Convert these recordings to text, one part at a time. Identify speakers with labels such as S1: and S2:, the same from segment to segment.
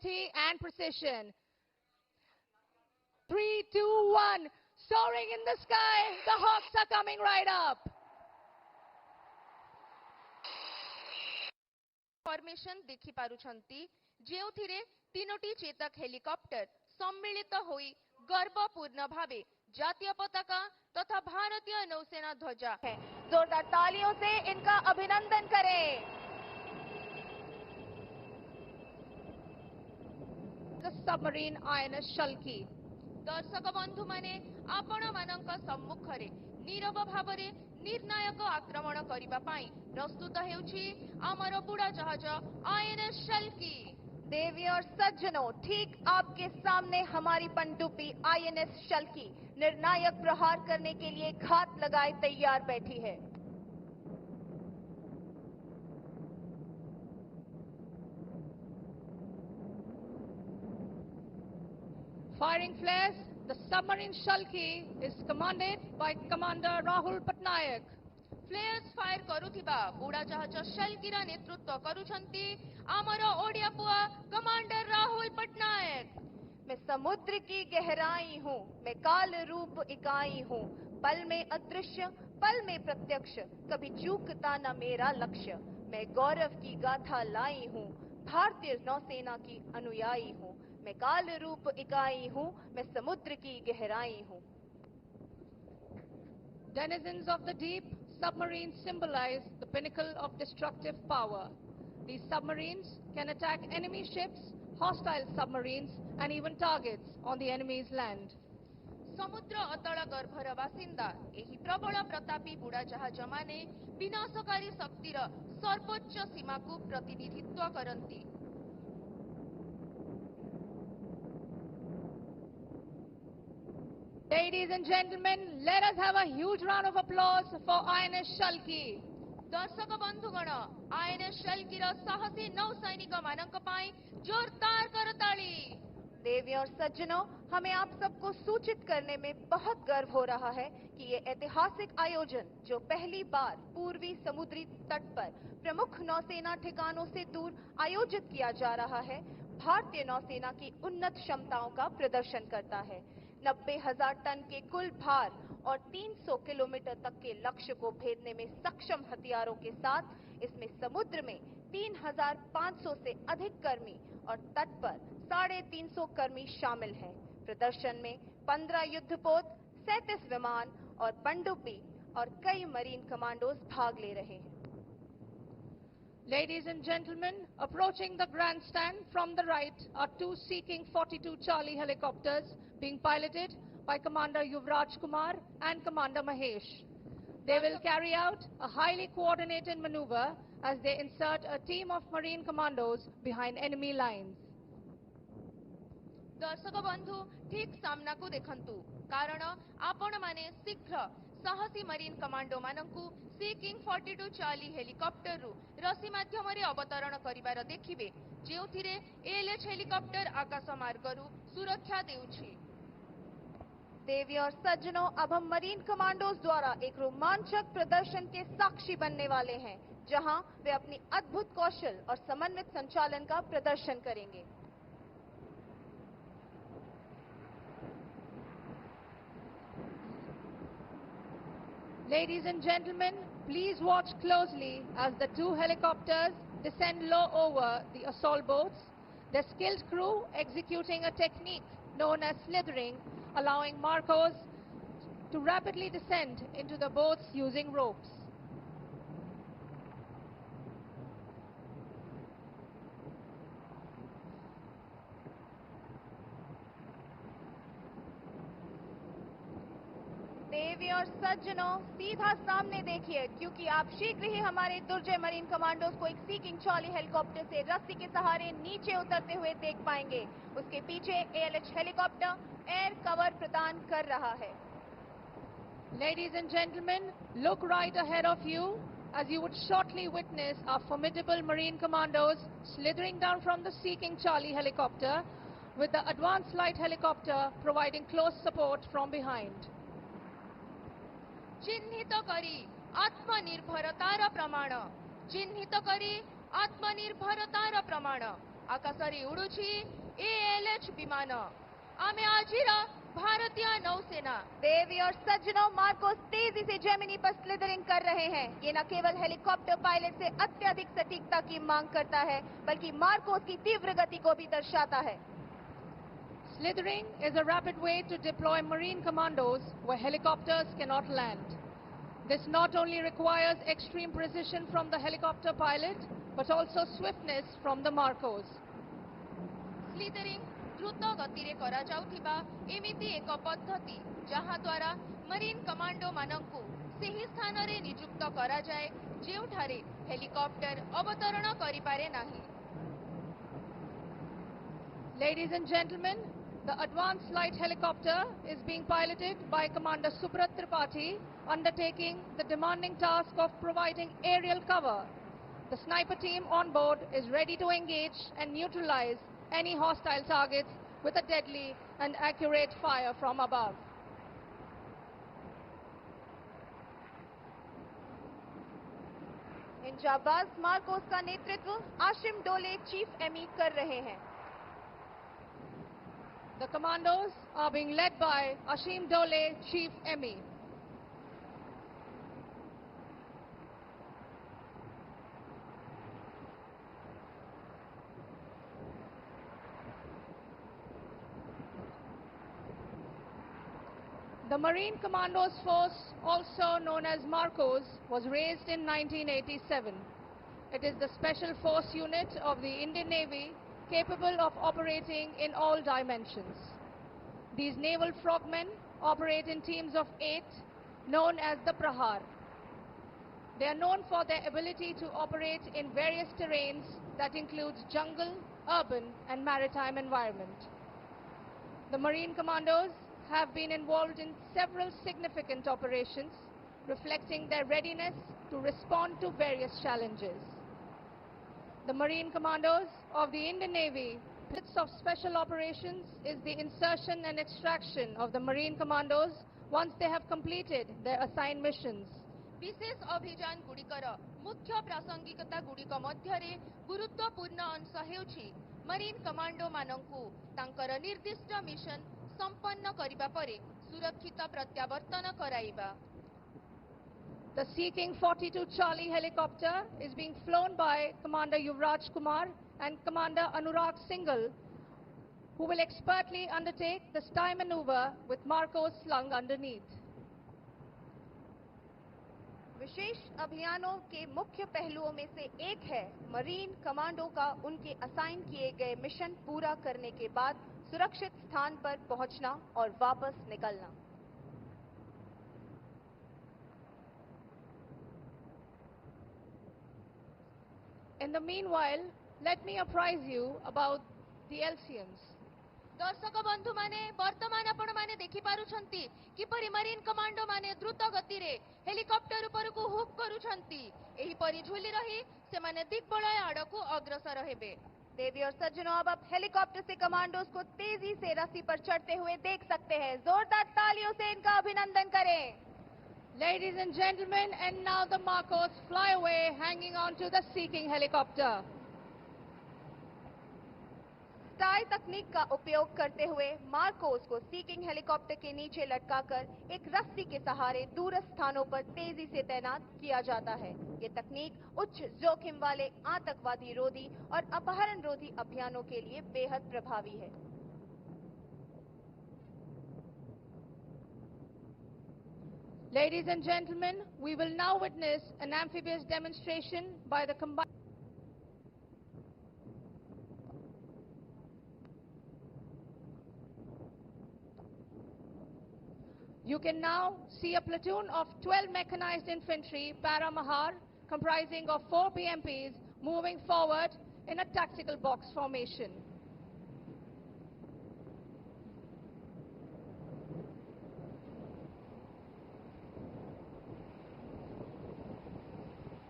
S1: agility and precision. 3, 2, 1. Soaring in the sky. The Hawks are coming right up.
S2: Formation देखि पारुछंती जेउथिरे तीनोटी Chetak helicopter सम्मिलित होई गर्वपूर्ण भावे जातीय पताका तथा भारतीय नौसेना ध्वजा है। जोरदार तालियों से इनका अभिनंदन करें।
S1: The submarine INS Shalki.
S2: दर्शक बंधु माने आपण मानक सम्मुखरे नीरव भावरे निर्णायक आक्रमण करिबा पाई प्रस्तुत हेउछि आमर बुड़ा जहाज आईएनएस शल्की।
S3: देवी और सज्जनों, ठीक आपके सामने हमारी पनडुब्बी आईएनएस शल्की निर्णायक प्रहार करने के लिए घात लगाए तैयार बैठी है।
S1: Firing flares, the submarine Shalki is commanded by Commander Rahul Patnaik.
S2: Flares fire करुथिबा बुड़ा जहाज शल्कीर नेतृत्व करुछंती आमर ओडिया पुआ कमांडर राहुल पटनायक।
S3: मैं समुद्र की गहराई हूँ, मैं काल रूप इकाई हूँ, पल में अदृश्य पल में प्रत्यक्ष, कभी चूकता न मेरा लक्ष्य। मैं गौरव की गाथा लाई हूँ, भारतीय नौसेना की अनुयायी हूँ, मैं काल रूप इकाई हूँ, मैं समुद्र की गहराई हूँ।
S1: Denizens of the deep, submarines symbolize the pinnacle of destructive power. These submarines can attack enemy ships, hostile submarines, and even targets on the enemy's land.
S2: समुद्र अतल गर्भर बासिंदा एही प्रबल प्रतापी बुड़ा जहाज माने विनाशकारी शक्तिर सर्वोच्च सीमा को प्रतिनिधित्व करती।
S1: Ladies and gentlemen, let us have a huge round of applause for INS Shalki.
S2: दर्शक बंधुगण आईएनएस शल्कीर साहसी नौसैनिक मानक पाई जोरदार करताली।
S3: देवी और सज्जनों, हमें आप सबको सूचित करने में बहुत गर्व हो रहा है कि ये ऐतिहासिक आयोजन, जो पहली बार पूर्वी समुद्री तट पर प्रमुख नौसेना ठिकानों से दूर आयोजित किया जा रहा है, भारतीय नौसेना की उन्नत क्षमताओं का प्रदर्शन करता है। 90,000 टन के कुल भार और 300 किलोमीटर तक के लक्ष्य को भेदने में सक्षम हथियारों के साथ इसमें समुद्र में 3,500 से अधिक कर्मी और तट पर 350 कर्मी शामिल हैं। प्रदर्शन में 15 युद्धपोत, 37 विमान और पनडुब्बी और कई मरीन कमांडोज भाग ले रहे हैं।
S1: Ladies and gentlemen, approaching the grandstand from the right are two Sea-King 42 Charlie helicopters being piloted by Commander Yuvraj Kumar and Commander Mahesh. They will carry out a highly coordinated maneuver as they insert a team of marine commandos behind enemy lines.
S2: दर्शक बंधु ठीक सामना को देखंतु कारण आपण माने शीघ्र साहसी मरीन कमांडो मानकु सी-किंग 42 चार्ली हेलिकॉप्टर रु रसी माध्यम रे अवतरण करिवार देखिबे, जेउथिरे एएलएच हेलिकॉप्टर आकाश मार्ग रु सुरक्षा देउछि।
S3: देवी और सज्जनों, अब हम मरीन कमांडोज द्वारा एक रोमांचक प्रदर्शन के साक्षी बनने वाले हैं, जहां वे अपनी अद्भुत कौशल और समन्वित संचालन का प्रदर्शन करेंगे।
S1: Ladies and gentlemen, please watch closely as the two helicopters descend low over the assault boats, their skilled crew executing a technique known as slithering, allowing Marcos to rapidly descend into the boats using ropes.
S3: देवी और सज्जनों, सीधा सामने देखिए, क्योंकि आप शीघ्र ही हमारे दुर्जय marine commandos को एक सी-किंग चार्ली हेलीकॉप्टर से रस्सी के सहारे नीचे उतरते हुए देख पाएंगे। उसके पीछे एएलएच हेलीकॉप्टर एयर कवर प्रदान कर रहा है।
S1: Ladies and gentlemen, look right ahead of you as you would shortly witness our formidable marine commandos slithering down from the Sea-King Charlie helicopter with the advanced light helicopter providing close support from behind.
S2: चिन्हित करी आत्मनिर्भरतार प्रमाण, चिन्हित करी आत्मनिर्भरतार प्रमाण, ଆକାଶରେ ଉଡୁଛି ALH ବିମାନ। ଆମେ ଆଜିର ଭାରତୀୟ ନୌସେନା
S3: देवी और सज्जनों, मार्कोस तेजी से जेमिनी पर स्लिदरिंग कर रहे हैं। ये न केवल हेलीकॉप्टर पायलट से अत्यधिक सटीकता की मांग करता है, बल्कि मार्कोस की तीव्र गति को भी दर्शाता है।
S1: Slithering is a rapid way to deploy Marine commandos where helicopters cannot land. This not only requires extreme precision from the helicopter pilot, but also swiftness from the Marcos.
S2: ସ୍ଲିଦରିଂ ଦ୍ରୁତ ଗତିରେ କରାଯାଉଥିବା ଏମିତି ଏକ ପଦ୍ଧତି ଯାହା ଦ୍ୱାରା ମରିନ୍ କମାଣ୍ଡୋ ମାନଙ୍କୁ ସେହି ସ୍ଥାନରେ ନିଯୁକ୍ତ କରାଯାଏ ଯେଉଁଠାରେ ହେଲିକପ୍ଟର ଅବତରଣ କରିପାରେ ନାହିଁ।
S1: Ladies and gentlemen, the advanced light helicopter is being piloted by Commander Subrat Tripathi, undertaking the demanding task of providing aerial cover. The sniper team on board is ready to engage and neutralize any hostile targets with a deadly and accurate fire from above.
S3: इन जाबाज MARCOS का नेतृत्व आशिम डोले chief Amy कर रहे हैं।
S1: The commandos are being led by Ashim Dole, Chief Emmy. The Marine Commandos Force, also known as Marcos, was raised in 1987. It is the special force unit of the Indian Navy capable of operating in all dimensions. These naval frogmen operate in teams of 8, known as the Prahar. They are known for their ability to operate in various terrains that includes jungle, urban and maritime environment. The Marine Commandos have been involved in several significant operations, reflecting their readiness to respond to various challenges. The Marine Commandos of the Indian Navy, bits of special operations is the insertion and extraction of the Marine Commandos once they have completed their assigned missions.
S2: विशेष अभियान गुड़िकर मुख्य प्रासंगिकता गुड़िक मध्यरे गुरुत्वपूर्ण अंश हेउछि marine commando मानंकु तांकर निर्दिष्ट mission संपन्न करिबा परे सुरक्षित प्रत्यावर्तन कराइबा।
S1: The Sea King 42 Charlie helicopter is being flown by Commander Yuvraj Kumar and Commander Anurag Singhal, who will expertly undertake the sty maneuver with Marcos slung underneath.
S3: विशेष अभियानों के मुख्य पहलुओं में से एक है मरीन कमांडो का उनके असाइन किए गए मिशन पूरा करने के बाद सुरक्षित स्थान पर पहुंचना और वापस निकलना।
S1: In the meanwhile, let me apprise you about the LCMs.
S2: दर्शक बंधु माने वर्तमान आपण माने देखि पारुछंती किपरि मरीन कमांडो माने द्रुत गति रे हेलिकॉप्टर ऊपर को हुक करूछंती। एही परि झुली रही से माने दिग्बलय आड़कू अग्रसर हेबे।
S3: देवी और सज्जनों, अब आप हेलीकॉप्टर से कमांडोज को तेजी से रस्सी पर चढ़ते हुए देख सकते हैं। जोरदार तालियों से इनका अभिनंदन करें।
S1: Ladies and gentlemen, and now the Marcos fly away hanging on to the Sea King helicopter.
S3: स्टाई तकनीक का उपयोग करते हुए मार्कोस को सी किंग हेलीकॉप्टर के नीचे लटकाकर एक रस्सी के सहारे दूरस्थ स्थानों पर तेजी से तैनात किया जाता है। ये तकनीक उच्च जोखिम वाले आतंकवादी रोधी और अपहरण रोधी अभियानों के लिए बेहद प्रभावी है।
S1: Ladies and gentlemen, we will now witness an amphibious demonstration by the combined. You can now see a platoon of 12 mechanized infantry Paramahar comprising of 4 BMPs moving forward in a tactical box formation.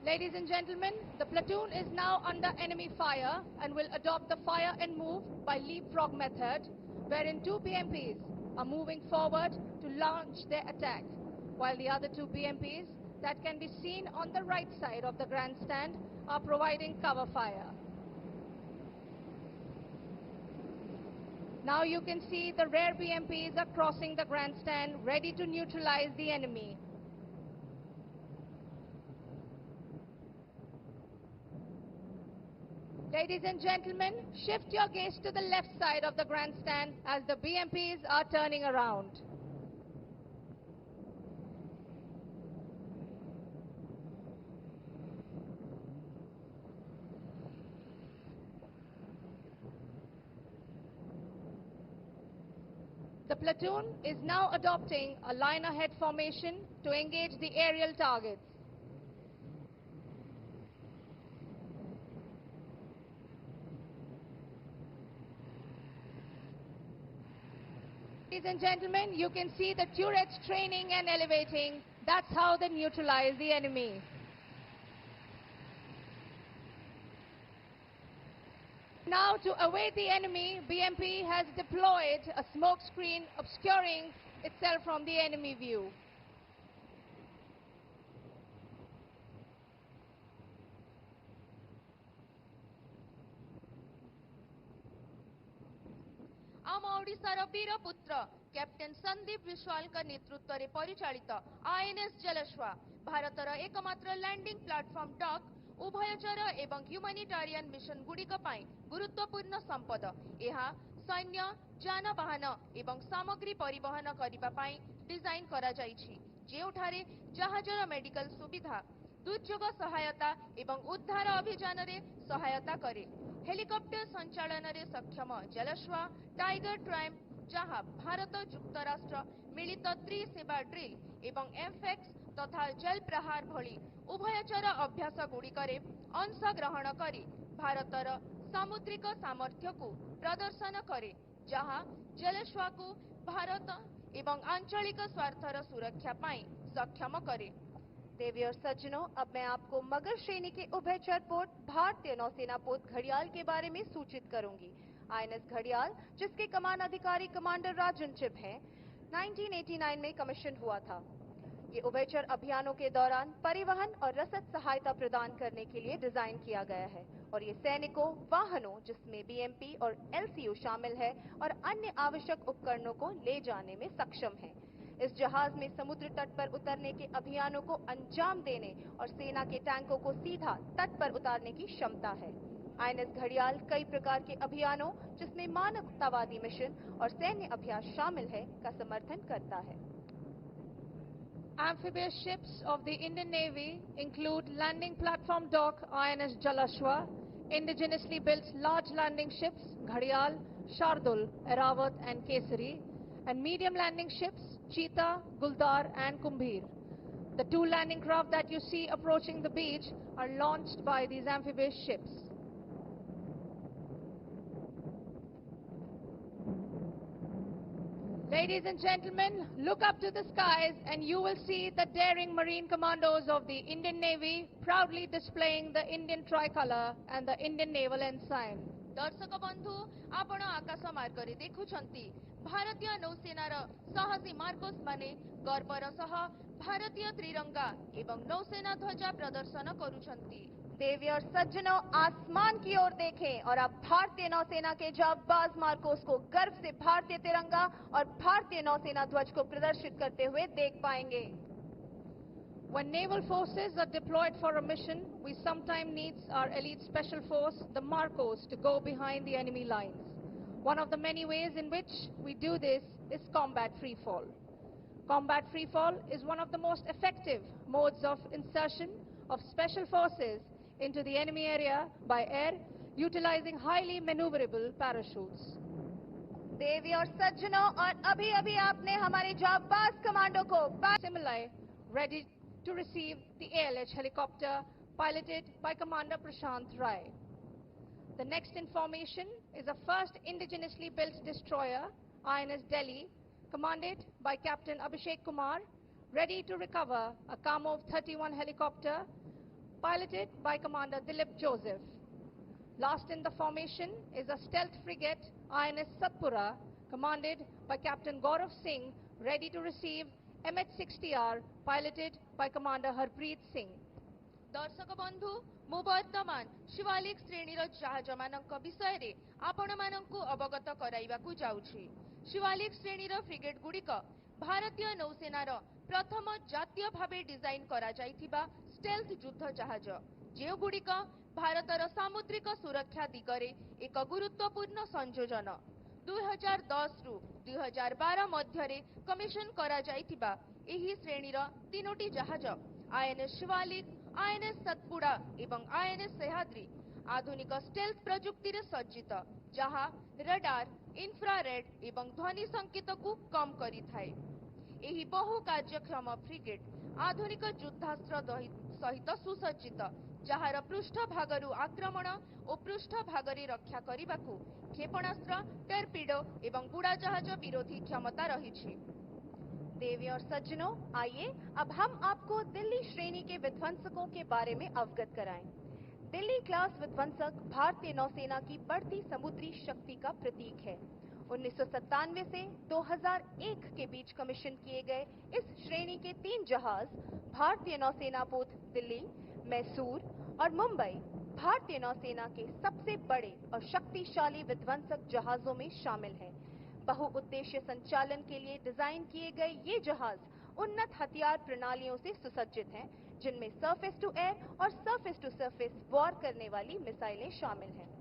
S1: Ladies and gentlemen, the platoon is now under enemy fire and will adopt the fire and move by leapfrog method, wherein 2 BMPs are moving forward to launch their attack, while the other 2 BMPs that can be seen on the right side of the grandstand are providing cover fire. Now you can see the rare BMPs are crossing the grandstand, ready to neutralize the enemy. Ladies and gentlemen, shift your gaze to the left side of the grandstand as the BMPs are turning around. The platoon is now adopting a line ahead formation to engage the aerial targets. Ladies and gentlemen, you can see the turrets training and elevating. That's how they neutralize the enemy. Now, to await the enemy, BMP has deployed a smoke screen obscuring itself from the enemy view.
S2: आम ओडिशार वीर पुत्र captain Sandeep Vishwal का नेतृत्व में परिचालित INS जलश्वा भारतर एकमात्र landing platform dock उभयचर एवं ह्यूमैनिटेरियन मिशन गुड़िक गुरुत्वपूर्ण संपद। यह सैन्य जानवाहन एवं सामग्री परिवहन करने डिजाइन करा जाइछि, जेउठारे जहाजर मेडिकल सुविधा, दुर्योग सहायता एवं उद्धार अभियान रे सहायता करे। हेलिकॉप्टर संचालन रे सक्षम जलश्वा टाइगर ट्राइम जहां भारत युक्तराष्ट्र मिलित त्रिसेवा ड्रिल एवं एमफेक्स तथा जल प्रहार भली उभयचर अभ्यास गुड़िकरे अंश ग्रहण करी भारतर सामुद्रिक सामर्थ्य को प्रदर्शन करे, जहां जलश्वा को भारत एवं आंचलिक स्वार्थर सुरक्षा पाई सक्षम करे।
S3: देवी और सज्जनों, अब मैं आपको मगर श्रेणी के उभयचर पोत भारतीय नौसेना पोत घड़ियाल के बारे में सूचित करूंगी। आईएनएस घड़ियाल, जिसके कमान अधिकारी कमांडर राजन चिब हैं, 1989 में कमीशन हुआ था। ये उभयचर अभियानों के दौरान परिवहन और रसद सहायता प्रदान करने के लिए डिजाइन किया गया है और ये सैनिकों, वाहनों जिसमें बीएमपी और एलसीयू शामिल है और अन्य आवश्यक उपकरणों को ले जाने में सक्षम है। इस जहाज में समुद्र तट पर उतरने के अभियानों को अंजाम देने और सेना के टैंकों को सीधा तट पर उतारने की क्षमता है। आईएनएस घड़ियाल कई प्रकार के अभियानों, जिसमें मानवतावादी मिशन और सैन्य अभ्यास शामिल है, का समर्थन करता है।
S1: Amphibious ships of the Indian Navy include landing platform dock INS Jalashwa, indigenously built large landing ships Ghadial, Shardul, Eravat and Kesari, and medium landing ships Cheetah, Guldar and Kumbhir. The two landing craft that you see approaching the beach are launched by these amphibious ships. Ladies and gentlemen, look up to the skies and you will see the daring marine commandos of the Indian Navy proudly displaying the Indian tricolor and the Indian naval ensign.
S2: दर्शक बंधु, आपण आकाश मार्ग रे देखुछंती भारतीय नौसेनार साहसी Marcos माने गर्वर सह भारतीय त्रिरंगा एवं नौसेना ध्वजा प्रदर्शन करुछंती।
S3: देवी और सज्जनों, आसमान की ओर देखें और आप भारतीय नौसेना के जाबाज मार्कोस को गर्व से भारतीय तिरंगा और भारतीय नौसेना ध्वज को प्रदर्शित करते हुए देख पाएंगे।
S1: When naval forces are deployed for a mission, we sometimes need our elite special force, the Marcos, to go behind the enemy lines. One of the many ways in which we do this is combat freefall. Combat freefall is one of the most effective modes of insertion of special forces into the enemy area by air, utilizing highly maneuverable parachutes.
S3: देवी और सज्जनों, और अभी अभी आपने हमारे जाबाज commando को
S1: Similarly, ready to receive the ALH helicopter piloted by Commander Prashant Rai. The next in formation is a first indigenously built destroyer, INS Delhi, commanded by Captain Abhishek Kumar, ready to recover a Kamov 31 helicopter piloted by Commander Dilip Joseph. Last in the formation is a stealth frigate, INS Satpura, commanded by Captain Gaurav Singh, ready to receive MH-60R, piloted by Commander Harpreet Singh.
S2: दर्शक बंधु, मु वर्तमान शिवालिक श्रेणीर जहाज मानक विषय रे आपण मानकु अवगत कर कराइबाकू जाउछि। शिवालिक श्रेणीर फ्रिगेट गुड़िक भारतीय नौसेनार प्रथम जातीय भावे डिजाइन करा जाइथिबा स्टेल्थ युद्ध जहाज, जो गुड़िक भारतर सामुद्रिक सुरक्षा दिगरे एक गुरुत्वपूर्ण संयोजन। 2010 रु 2012 मध्यरे कमिशन करा जाइथिबा एही श्रेणीर तीनोटी जहाज आईएनएस शिवालिक, आईएनएस सतपुड़ा एवं आईएनएस सह्याद्री आधुनिक स्टेल्थ प्रजुक्ति रे सज्जित, जहां रडार, इंफ्रारेड एवं ध्वनि संकेत को कम करी थाए। एही बहु कार्यक्षम फ्रिगेट आधुनिक युद्धास्त्र सहित सुसज्जित, जहार पृष्ठ भागरु आक्रमण और पृष्ठ भागरे रक्षा करिबाकू क्षेपणास्त्र, टर्पीडो एवं बुड़ाजहाज विरोधी क्षमता रही।
S3: देवी और सज्जनों, आइए अब हम आपको दिल्ली श्रेणी के विध्वंसकों के बारे में अवगत कराएं। दिल्ली क्लास विध्वंसक भारतीय नौसेना की बढ़ती समुद्री शक्ति का प्रतीक है। 1997 से 2001 के बीच कमीशन किए गए इस श्रेणी के 3 जहाज भारतीय नौसेना पोत दिल्ली, मैसूर और मुंबई भारतीय नौसेना के सबसे बड़े और शक्तिशाली विध्वंसक जहाजों में शामिल हैं। बहुउद्देश्य संचालन के लिए डिजाइन किए गए ये जहाज उन्नत हथियार प्रणालियों से सुसज्जित हैं, जिनमें सरफेस टू एयर और सरफेस टू सरफेस वॉर करने वाली मिसाइलें शामिल हैं।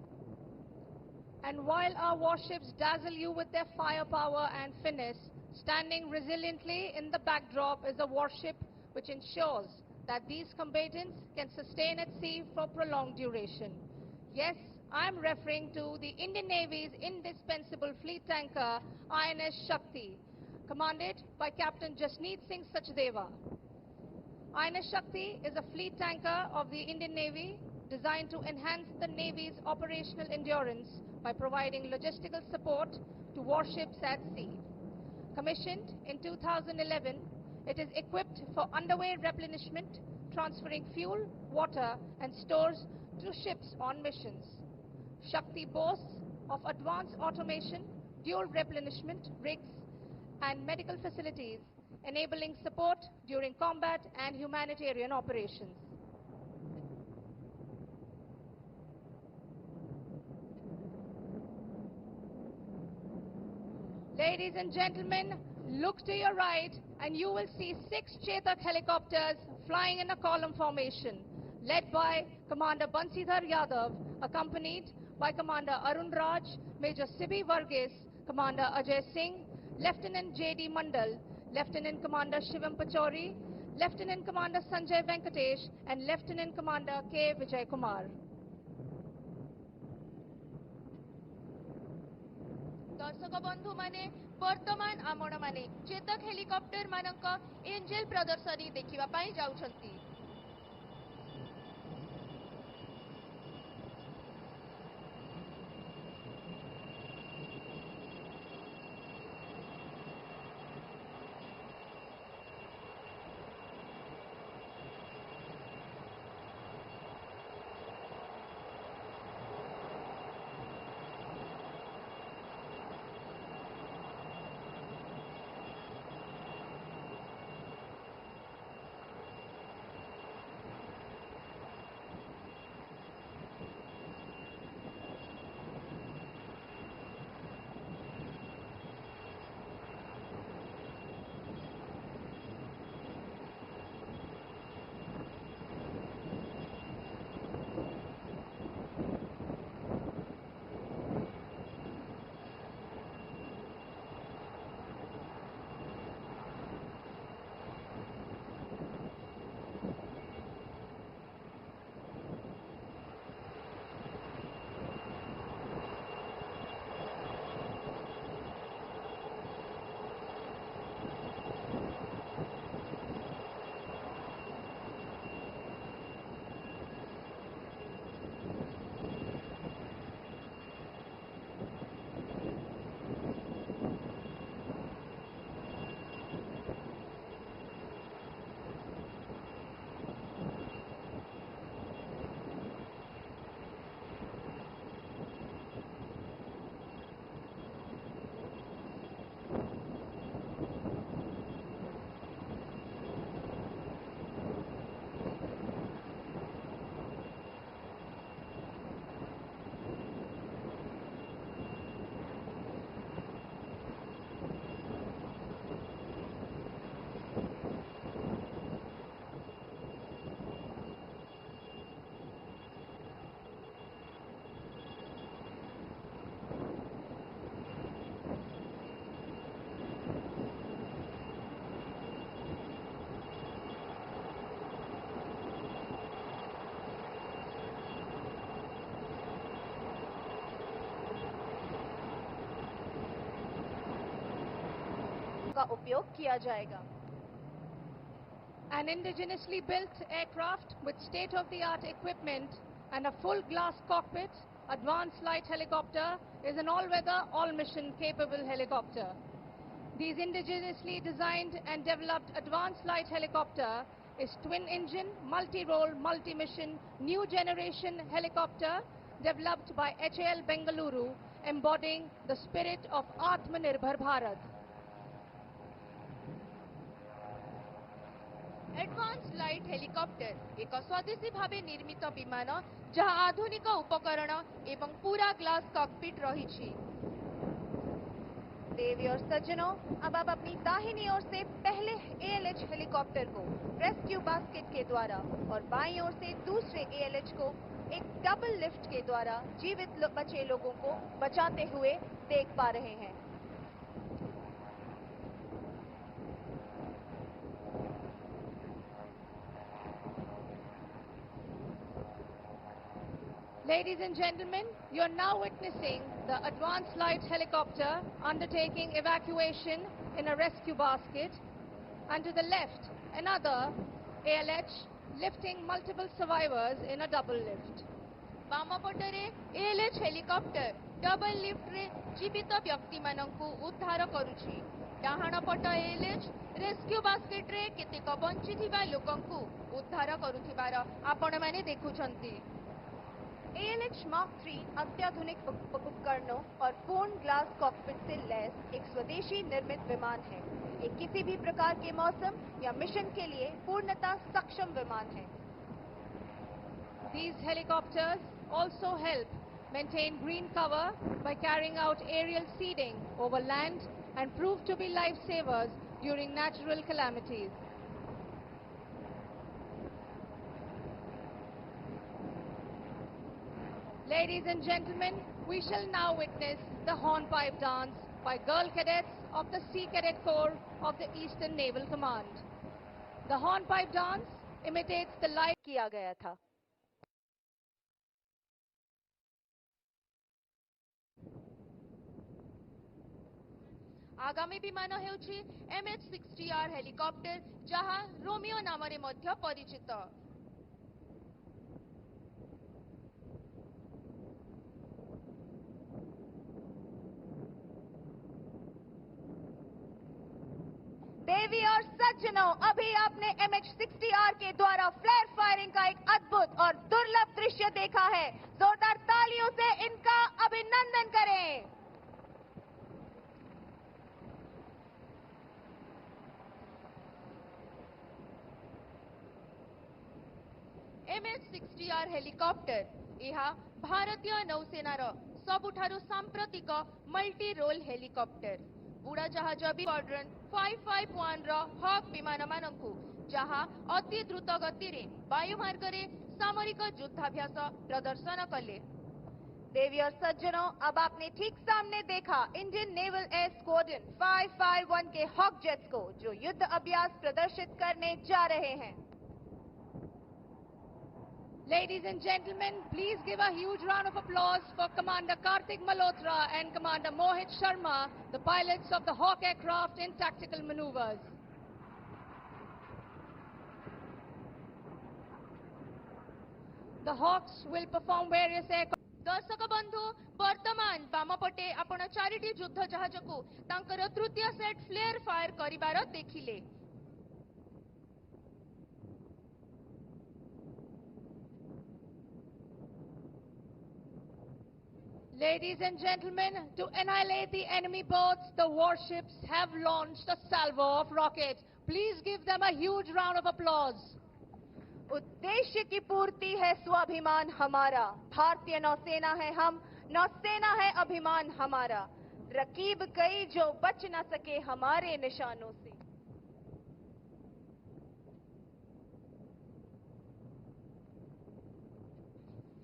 S1: And while our warships dazzle you with their firepower and finesse, standing resiliently in the backdrop is a warship which ensures that these combatants can sustain at sea for prolonged duration. Yes, I am referring to the Indian Navy's indispensable fleet tanker INS Shakti, commanded by Captain Jasneet Singh Sachdeva. INS Shakti is a fleet tanker of the Indian Navy designed to enhance the Navy's operational endurance by providing logistical support to warships at sea. Commissioned in 2011, it is equipped for underway replenishment, transferring fuel, water and stores to ships on missions. Shakti boasts of advanced automation, dual replenishment rigs and medical facilities, enabling support during combat and humanitarian operations. Ladies and gentlemen, look to your right and you will see 6 Chetak helicopters flying in a column formation, led by Commander Bansidhar Yadav, accompanied by Commander Arun Raj, Major Sibi Varghese, Commander Ajay Singh, Lieutenant J.D. Mandal, Lieutenant Commander Shivam Pachori, Lieutenant Commander Sanjay Venkatesh and Lieutenant Commander K. Vijay Kumar.
S2: दर्शक बंधु माने वर्तमान आपण माने Chetak helicopter मानक angel प्रदर्शनी देखिबा पाई जाउछंती।
S3: का उपयोग किया जाएगा।
S1: An indigenously built aircraft with state-of-the-art equipment and a full glass cockpit, advanced light helicopter is an all-weather, all-mission capable helicopter. These indigenously designed and developed advanced light helicopter is twin-engine, multi-role, multi-mission, new generation helicopter developed by HAL Bengaluru, embodying the spirit of Atmanirbhar Bharat.
S2: Advance light helicopter एक स्वदेशी भावे निर्मित विमान जहां आधुनिक उपकरण एवं पूरा glass cockpit रही।
S3: देवी और सज्जनों, अब आप अपनी दाहिनी ओर से पहले ALH हेलीकॉप्टर को रेस्क्यू बास्केट के द्वारा और बाईं ओर से दूसरे ALH को एक डबल लिफ्ट के द्वारा जीवित बचे लोगों को बचाते हुए देख पा रहे हैं।
S1: Ladies and gentlemen, you are now witnessing the advanced light helicopter undertaking evacuation in a rescue basket, and to the left, another ALH lifting multiple survivors in a double lift.
S2: बाम पटरे ALH हेलिकॉप्टर डबल लिफ्ट रे जीवित व्यक्ति मानंकु उद्धार करूछि। डाहाण पट ALH rescue basket रे केतेक बंचिथिबा लोकंकु उद्धार करूथिबार आपण माने देखुछंती।
S3: ALH Mark III अत्याधुनिक उपकरणों और पूर्ण ग्लास कॉकपिट से लैस एक स्वदेशी निर्मित विमान है। ये किसी भी प्रकार के मौसम या मिशन के लिए पूर्णतः सक्षम विमान है।
S1: These helicopters also help maintain green cover by carrying out aerial seeding over land and prove to be lifesavers during natural calamities. Ladies and gentlemen, we shall now witness the hornpipe dance by girl cadets of the Sea Cadet Corps of the Eastern Naval Command. The hornpipe dance imitates the light
S3: किया गया था।
S2: आगामी विमान हेउछि MH-60R helicopter जहां Romeo नामरे मध्य परिचित।
S3: देवी और सज्जनों, अभी आपने MH-60R के द्वारा फ्लेयर फायरिंग का एक अद्भुत और दुर्लभ दृश्य देखा है। जोरदार तालियों से इनका अभिनंदन करें।
S2: MH-60R हेलिकॉप्टर यह भारतीय नौसेनार सबुठारु सांप्रतिक मल्टी रोल हेलिकॉप्टर उड़ाजहाज स्क्वाड्रन 551 रो हॉक विमान मानंकु जहां अति द्रुत गति रे वायुमार्ग रे सामरिक युद्धाभ्यास प्रदर्शन कले।
S3: देवी और सज्जनों, अब आपने ठीक सामने देखा इंडियन नेवल एयर स्क्वाड्रन 551 के हॉक जेट्स को जो युद्ध अभ्यास प्रदर्शित करने जा रहे हैं।
S1: Ladies and gentlemen, please give a huge round of applause for Commander Kartik Malhotra and Commander Mohit Sharma, the pilots of the Hawk aircraft in tactical maneuvers. The Hawks will perform various aircraft.
S2: दर्शक बंधु, वर्तमान बामपटे आपण charity युद्ध जहाज को तांकर तृतीय set flare fire करिबार देखिले।
S1: Ladies and gentlemen, to annihilate the enemy boats, the warships have launched a salvo of rockets. Please give them a huge round of applause.
S3: उद्देश्य की पूर्ति है स्वाभिमान हमारा। भारतीय नौसेना है हम, नौसेना है अभिमान हमारा। रकीब कई जो बच न सके हमारे निशानों से।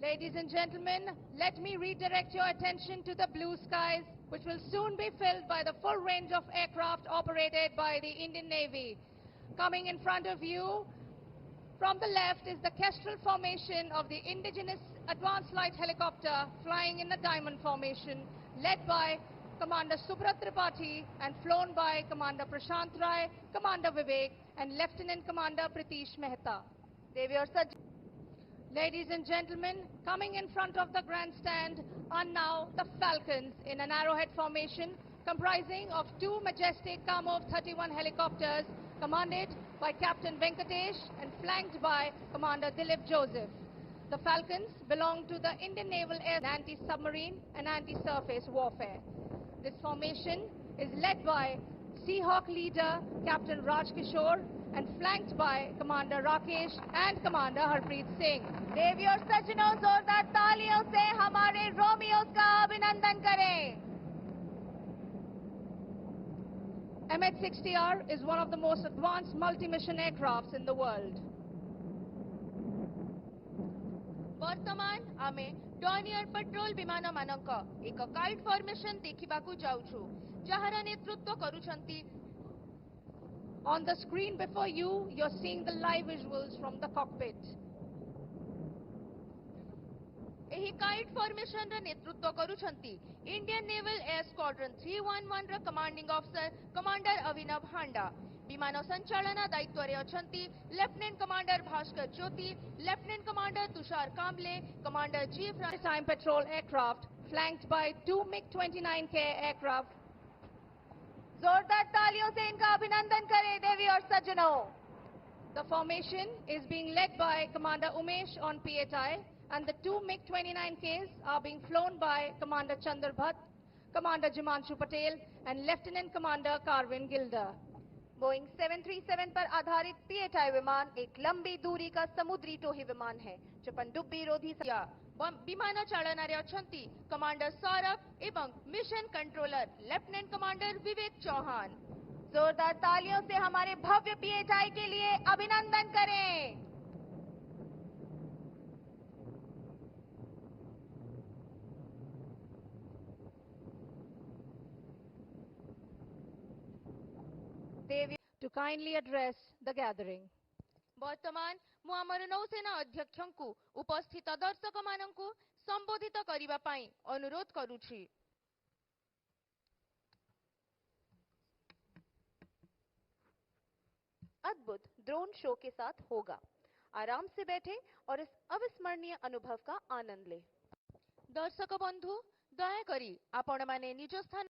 S1: Ladies and gentlemen, let me redirect your attention to the blue skies, which will soon be filled by the full range of aircraft operated by the Indian Navy. Coming in front of you, from the left, is the Kestrel formation of the indigenous advanced light helicopter flying in the diamond formation, led by Commander Subrat Tripathi and flown by Commander Prashant Rai, Commander Vivek and Lieutenant Commander Pritish Mehta.
S3: देवी और सज्जनों,
S1: Ladies and gentlemen, coming in front of the grandstand are now the Falcons in an arrowhead formation comprising of two majestic Kamov 31 helicopters commanded by Captain Venkatesh and flanked by Commander Dilip Joseph. The Falcons belong to the Indian Naval Air Anti-Submarine and Anti-Surface Warfare. This formation is led by Seahawk leader Captain Raj Kishore and flanked by Commander Rakesh and Commander Harpreet Singh.
S3: देवी और सज्जनों, जोरदार तालियों से हमारे रोमियोस का अभिनंदन करें।
S1: MH-60R is one of the most advanced multi-mission aircrafts in the world.
S2: ବର୍ତ୍ତମାନ ଆମେ ଡନିୟର ପେଟ୍ରୋଲ ବିମାନ ମାନଙ୍କ ଏକ କାଇଟ୍ ଫର୍ମେସନ ଦେଖିବାକୁ ଯାଉଛୁ, ଯାହାର ନେତୃତ୍ୱ କରୁଛନ୍ତି।
S1: On the screen before you, you're seeing the live visuals from the cockpit.
S2: ଏହି କାଇଟ୍ ଫର୍ମେସନର ନେତୃତ୍ୱ କରୁଛନ୍ତି ଇଣ୍ଡିଆନ ନେଭାଲ ଏୟାର ସ୍କ୍ୱାଡ୍ରନ 311 ର କମାଣ୍ଡିଂ ଅଫିସର କମାଣ୍ଡର ଅଭିନବ ହାଣ୍ଡା। ବିମାନ ସଞ୍ଚାଳନା ଦାୟିତ୍ୱରେ ଅଛନ୍ତି lieutenant commander Bhaskar Jyoti, lieutenant commander Tushar Kamble, commander G
S1: Maritime patrol aircraft flanked by two MiG-29K aircraft.
S3: जोरदार तालियों से इनका अभिनंदन करें देवी और सज्जनों।
S1: The formation is being led by Commander Umesh on P8I and the two MiG-29Ks are being flown by Commander Chandar Bhatt, Commander Jimanshu Patel and Lieutenant Commander Karwin Gilder.
S3: Boeing 737 पर आधारित P8I विमान एक लंबी दूरी का समुद्री टोही विमान है जो पनडुब्बी रोधी
S2: ବିମାନ ଚାଳନାରେ ଅଛନ୍ତି କମାଣ୍ଡର ସୌରଭ ଏବଂ ମିଶନ କଣ୍ଟ୍ରୋଲର ଲେଫ୍ଟନାଣ୍ଟ କମାଣ୍ଡର ବିବେକ ଚୌହାନ।
S3: जोरदार तालियों से हमारे भव्य P8I के लिए अभिनंदन करें। देवी
S1: To kindly address the gathering.
S2: ବର୍ତ୍ତମାନ ମୁଁ ଆମର ନୌସେନା ଅଧ୍ୟକ୍ଷଙ୍କୁ ଉପସ୍ଥିତ ଦର୍ଶକମାନଙ୍କୁ ସମ୍ବୋଧିତ କରିବା ପାଇଁ ଅନୁରୋଧ କରୁଛି।
S3: अद्भुत ड्रोन शो के साथ होगा। आराम से बैठे और इस अविस्मरणीय अनुभव का आनंद लें।
S2: ଦର୍ଶକ ବନ୍ଧୁ, ଦୟାକରି ଆପଣମାନେ ନିଜ ସ୍ଥାନ